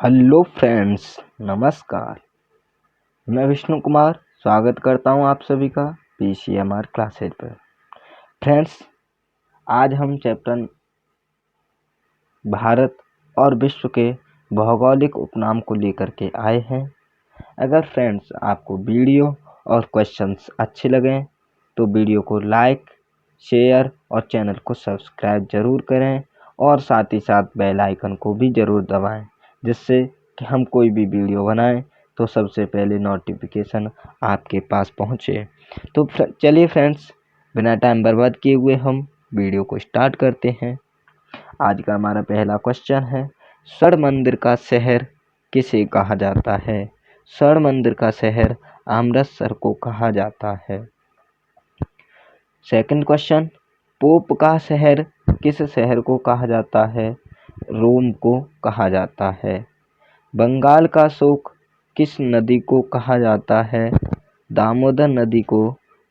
Hello friends, नमस्कार। मैं विष्णु कुमार स्वागत करता हूं आप सभी का पीसीएमआर क्लासेज पर। फ्रेंड्स, आज हम चैप्टर भारत और विश्व के भौगोलिक उपनाम को लेकर के आए हैं। अगर फ्रेंड्स आपको वीडियो और क्वेश्चंस अच्छे लगें तो वीडियो को लाइक, शेयर और चैनल को सब्सक्राइब जरूर करें और साथ ही साथ बेल आइकन को भी ज़रूर दबाएं, जिससे कि हम कोई भी वीडियो बनाएं तो सबसे पहले नोटिफिकेशन आपके पास पहुंचे। तो चलिए फ्रेंड्स, बिना टाइम बर्बाद किए हुए हम वीडियो को स्टार्ट करते हैं। आज का हमारा पहला क्वेश्चन है, स्वर्ण मंदिर का शहर किसे कहा जाता है? स्वर्ण मंदिर का शहर अमृतसर को कहा जाता है। सेकंड क्वेश्चन, पोप का शहर किस शहर को कहा जाता है? रोम को कहा जाता है। बंगाल का शोक किस नदी को कहा जाता है? दामोदर नदी को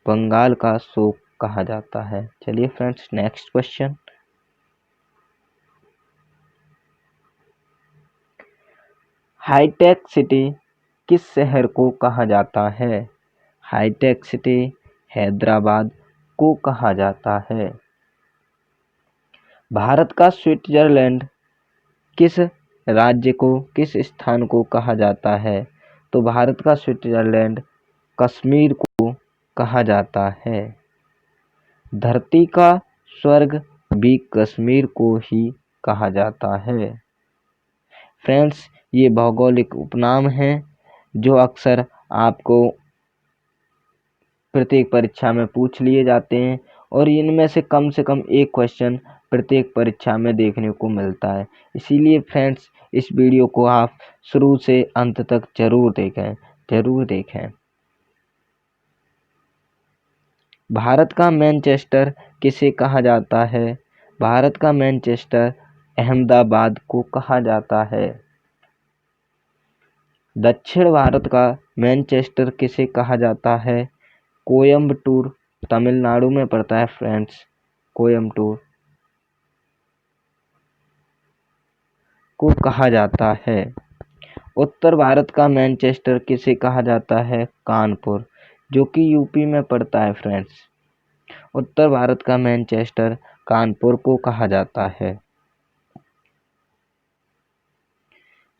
बंगाल का शोक कहा जाता है। चलिए फ्रेंड्स, नेक्स्ट क्वेश्चन, हाईटेक सिटी किस शहर को कहा जाता है? हाईटेक सिटी हैदराबाद को कहा जाता है। भारत का स्विट्जरलैंड किस राज्य को, किस स्थान को कहा जाता है? तो भारत का स्विट्जरलैंड कश्मीर को कहा जाता है। धरती का स्वर्ग भी कश्मीर को ही कहा जाता है। फ्रेंड्स, ये भौगोलिक उपनाम हैं जो अक्सर आपको प्रत्येक परीक्षा में पूछ लिए जाते हैं और इनमें से कम एक क्वेश्चन प्रत्येक परीक्षा में देखने को मिलता है। इसीलिए फ्रेंड्स, इस वीडियो को आप शुरू से अंत तक जरूर देखें। भारत का मैनचेस्टर किसे कहा जाता है? भारत का मैनचेस्टर अहमदाबाद को कहा जाता है। दक्षिण भारत का मैनचेस्टर किसे कहा जाता है? कोयम्बटूर तमिलनाडु में पड़ता है फ्रेंड्स। कोयम्बटूर को कहा जाता है। उत्तर भारत का मैनचेस्टर किसे कहा जाता है? कानपुर, जो कि यूपी में पड़ता है फ्रेंड्स। उत्तर भारत का मैनचेस्टर कानपुर को कहा जाता है।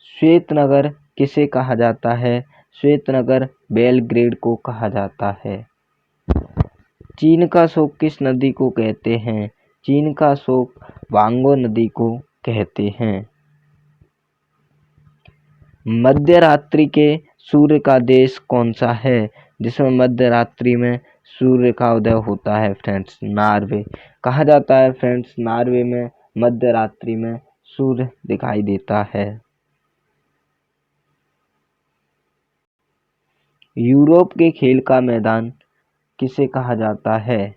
श्वेतनगर किसे कहा जाता है? श्वेतनगर बेलग्रेड को कहा जाता है। चीन का शोक किस नदी को कहते हैं? चीन का शोक वांगो नदी को कहते हैं। मध्य रात्रि के सूर्य का देश कौन सा है? जिसमें मध्य रात्रि में सूर्य का उदय होता है फ्रेंड्स, नॉर्वे कहा जाता है फ्रेंड्स। नॉर्वे में मध्य रात्रि में सूर्य दिखाई देता है। यूरोप के खेल का मैदान किसे कहा जाता है?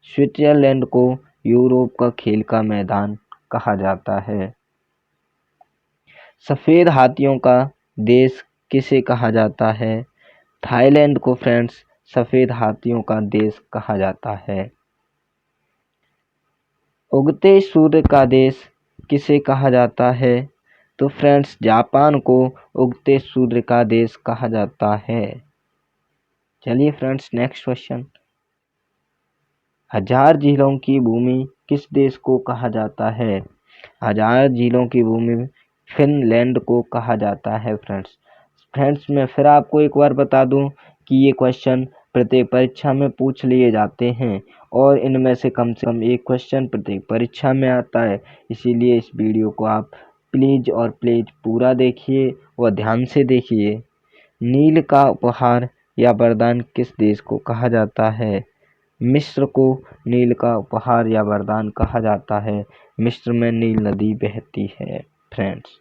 स्विट्जरलैंड को यूरोप का खेल का मैदान कहा जाता है। सफेद हाथियों का देश किसे कहा जाता है? थाईलैंड को फ्रेंड्स सफेद हाथियों का देश कहा जाता है। उगते सूर्य का देश किसे कहा जाता है? तो फ्रेंड्स जापान को उगते सूर्य का देश कहा जाता है। चलिए फ्रेंड्स, नेक्स्ट क्वेश्चन, हजार झीलों की भूमि किस देश को कहा जाता है? हजार झीलों की भूमि फिनलैंड को कहा जाता है फ्रेंड्स मैं फिर आपको एक बार बता दूं कि ये क्वेश्चन प्रत्येक परीक्षा में पूछ लिए जाते हैं और इनमें से कम एक क्वेश्चन प्रत्येक परीक्षा में आता है। इसीलिए इस वीडियो को आप प्लीज पूरा देखिए और ध्यान से देखिए। नील का उपहार या वरदान किस देश को कहा जाता है? मिस्र को नील का उपहार या वरदान कहा जाता है। मिस्र में नील नदी बहती है फ्रेंड्स।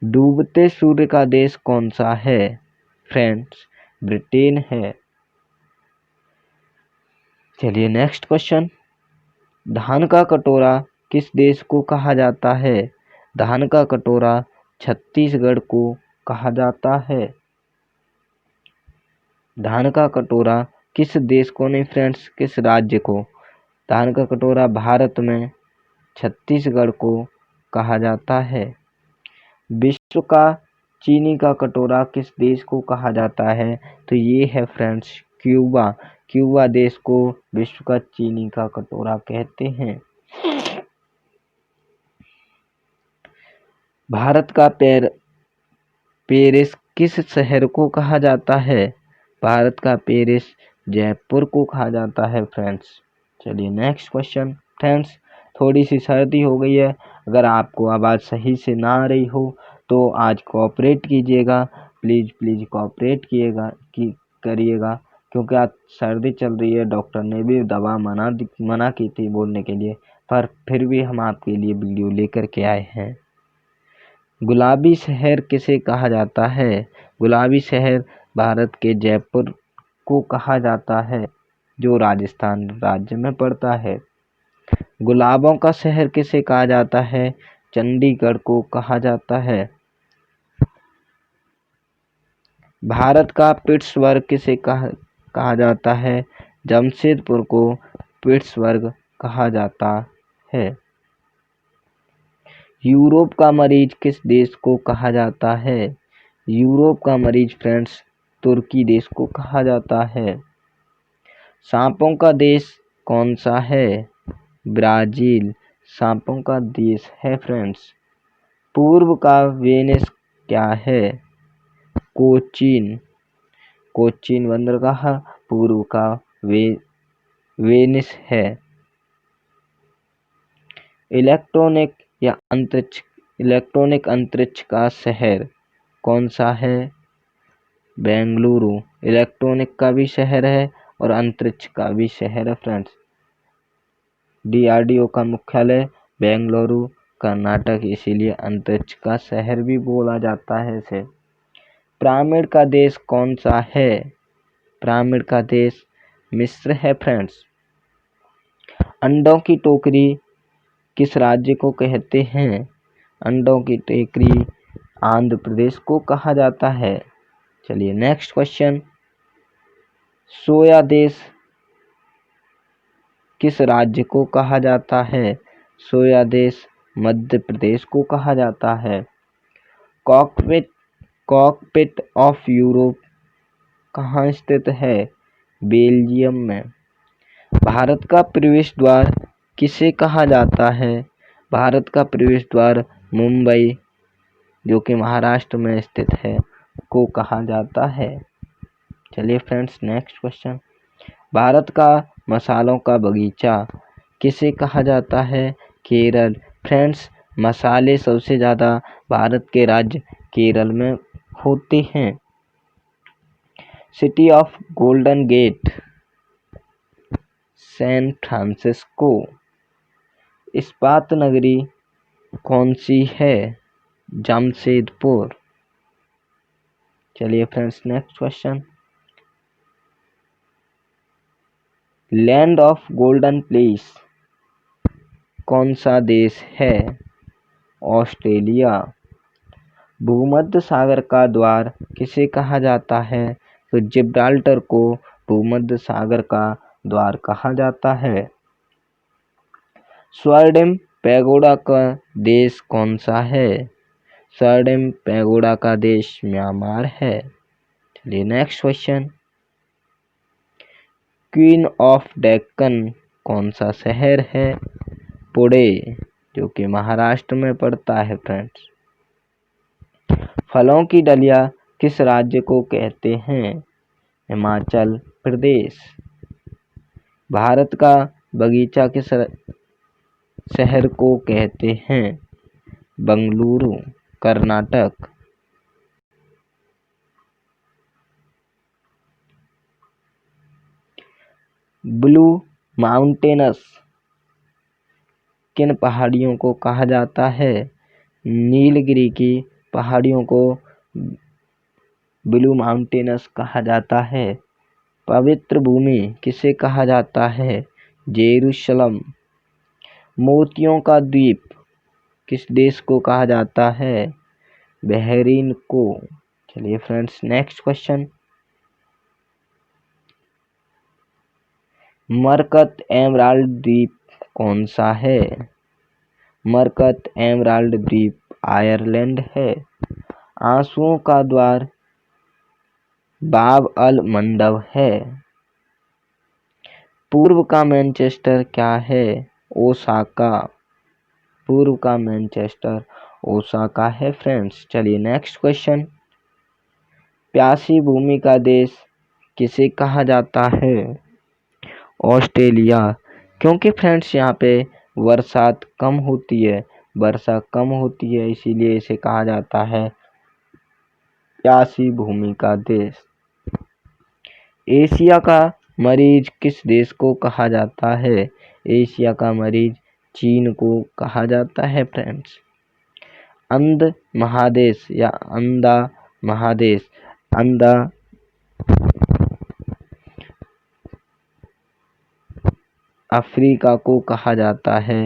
डूबते सूर्य का देश कौन सा है? फ्रेंड्स ब्रिटेन है। चलिए नेक्स्ट क्वेश्चन, धान का कटोरा किस देश को कहा जाता है? धान का कटोरा छत्तीसगढ़ को कहा जाता है। धान का कटोरा किस देश को नहीं फ्रेंड्स, किस राज्य को? धान का कटोरा भारत में छत्तीसगढ़ को कहा जाता है। विश्व का चीनी का कटोरा किस देश को कहा जाता है? तो ये है फ्रेंड्स क्यूबा। क्यूबा देश को विश्व का चीनी का कटोरा कहते हैं। भारत का पेरिस किस शहर को कहा जाता है? भारत का पेरिस जयपुर को कहा जाता है फ्रेंड्स। चलिए नेक्स्ट क्वेश्चन। फ्रेंड्स थोड़ी सी सर्दी हो गई है, अगर आपको आवाज़ सही से ना आ रही हो तो आज कोऑपरेट कीजिएगा, प्लीज़ कोऑपरेट करिएगा, क्योंकि आज सर्दी चल रही है। डॉक्टर ने भी दवा मना की थी बोलने के लिए, पर फिर भी हम आपके लिए वीडियो लेकर के आए हैं। गुलाबी शहर किसे कहा जाता है? गुलाबी शहर भारत के जयपुर को कहा जाता है, जो राजस्थान राज्य में पड़ता है। गुलाबों का शहर किसे कहा जाता है? चंडीगढ़ को कहा जाता है। भारत का पिट्सबर्ग किसे कहा जाता है? जमशेदपुर को पिट्सबर्ग कहा जाता है। यूरोप का मरीज किस देश को कहा जाता है? यूरोप का मरीज फ्रेंड्स तुर्की देश को कहा जाता है। सांपों का देश कौन सा है? ब्राजील सांपों का देश है फ्रेंड्स। पूर्व का वेनिस क्या है? कोचीन बंदरगाह पूर्व का वेनिस है। इलेक्ट्रॉनिक अंतरिक्ष का शहर कौन सा है? बेंगलुरु इलेक्ट्रॉनिक का भी शहर है और अंतरिक्ष का भी शहर है फ्रेंड्स। DRDO का मुख्यालय बेंगलुरु कर्नाटक, इसीलिए अंतरिक्ष का शहर भी बोला जाता है इसे। पिरामिड का देश कौन सा है? पिरामिड का देश मिस्र है फ्रेंड्स। अंडों की टोकरी किस राज्य को कहते हैं? अंडों की टोकरी आंध्र प्रदेश को कहा जाता है। चलिए नेक्स्ट क्वेश्चन। सोया देश किस राज्य को कहा जाता है? सोया देश मध्य प्रदेश को कहा जाता है। कॉकपिट ऑफ यूरोप कहाँ स्थित है? बेल्जियम में। भारत का प्रवेश द्वार किसे कहा जाता है? भारत का प्रवेश द्वार मुंबई, जो कि महाराष्ट्र में स्थित है, को कहा जाता है। चलिए फ्रेंड्स नेक्स्ट क्वेश्चन। भारत का मसालों का बगीचा किसे कहा जाता है? केरल। फ्रेंड्स मसाले सबसे ज़्यादा भारत के राज्य केरल में होते हैं। City of Golden Gate San Francisco. इस्पात नगरी कौन सी है? जमशेदपुर। चलिए friends next question. Land of golden place कौन सा देश है? ऑस्ट्रेलिया। भूमध्य सागर का द्वार किसे कहा जाता है? तो जिब्राल्टर को भूमध्य सागर का द्वार कहा जाता है। स्वर्णिम पैगोडा का देश कौन सा है? स्वर्णिम पैगोडा का देश म्यांमार है। चलिए next question. Queen of Deccan कौन सा शहर है? पुणे, जो कि महाराष्ट्र में पड़ता है फ्रेंड्स। फलों की डलिया किस राज्य को कहते हैं? हिमाचल प्रदेश। भारत का बगीचा किस शहर को कहते हैं? बेंगलुरु कर्नाटक। ब्लू माउंटेन्स किन पहाड़ियों को कहा जाता है? नीलगिरी की पहाड़ियों को ब्लू माउंटेन्स कहा जाता है। पवित्र भूमि किसे कहा जाता है? जेरूशलम। मोतियों का द्वीप किस देश को कहा जाता है? बहरीन को। चलिए फ्रेंड्स नेक्स्ट क्वेश्चन। मरकत एमराल्ड द्वीप कौन सा है? मरकत एमराल्ड द्वीप आयरलैंड है। आंसुओं का द्वार बाब अल मंडब है। पूर्व का मैनचेस्टर क्या है? ओसाका। पूर्व का मैनचेस्टर ओसाका है फ्रेंड्स। चलिए नेक्स्ट क्वेश्चन। प्यासी भूमि का देश किसे कहा जाता है? ऑस्ट्रेलिया। क्योंकि फ्रेंड्स यहाँ पे वर्षा कम होती है, इसीलिए इसे कहा जाता है प्यासी भूमि का देश। एशिया का मरीज किस देश को कहा जाता है? एशिया का मरीज चीन को कहा जाता है फ्रेंड्स। अंध महादेश या अंधा महादेश, अंधा अफ्रीका को कहा जाता है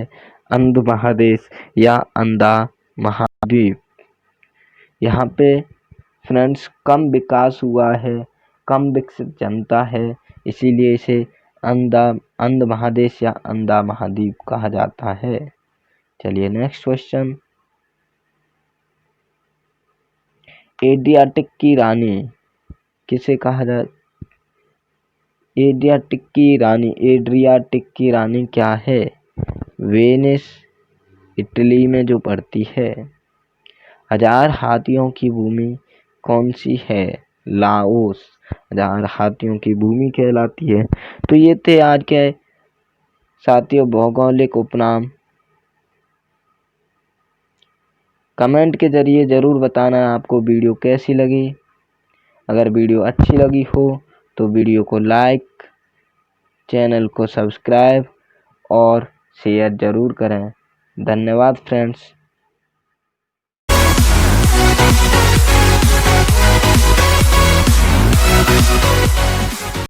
अंध महादेश या अंधा महाद्वीप। यहाँ पे फ्रेंड्स कम विकास हुआ है, कम विकसित जनता है, इसीलिए इसे अंध महादेश या अंधा महाद्वीप कहा जाता है। चलिए नेक्स्ट क्वेश्चन। एड्रियाटिक की रानी किसे कहा जाता? एड्रियाटिक की रानी क्या है? वेनिस, इटली में जो पड़ती है। 1000 हाथियों की भूमि कौन सी है? लाओस 1000 हाथियों की भूमि कहलाती है। तो ये थे आज के साथियों भौगोलिक उपनाम। कमेंट के जरिए ज़रूर बताना आपको वीडियो कैसी लगी। अगर वीडियो अच्छी लगी हो तो वीडियो को लाइक, चैनल को सब्सक्राइब और शेयर ज़रूर करें। धन्यवाद फ्रेंड्स।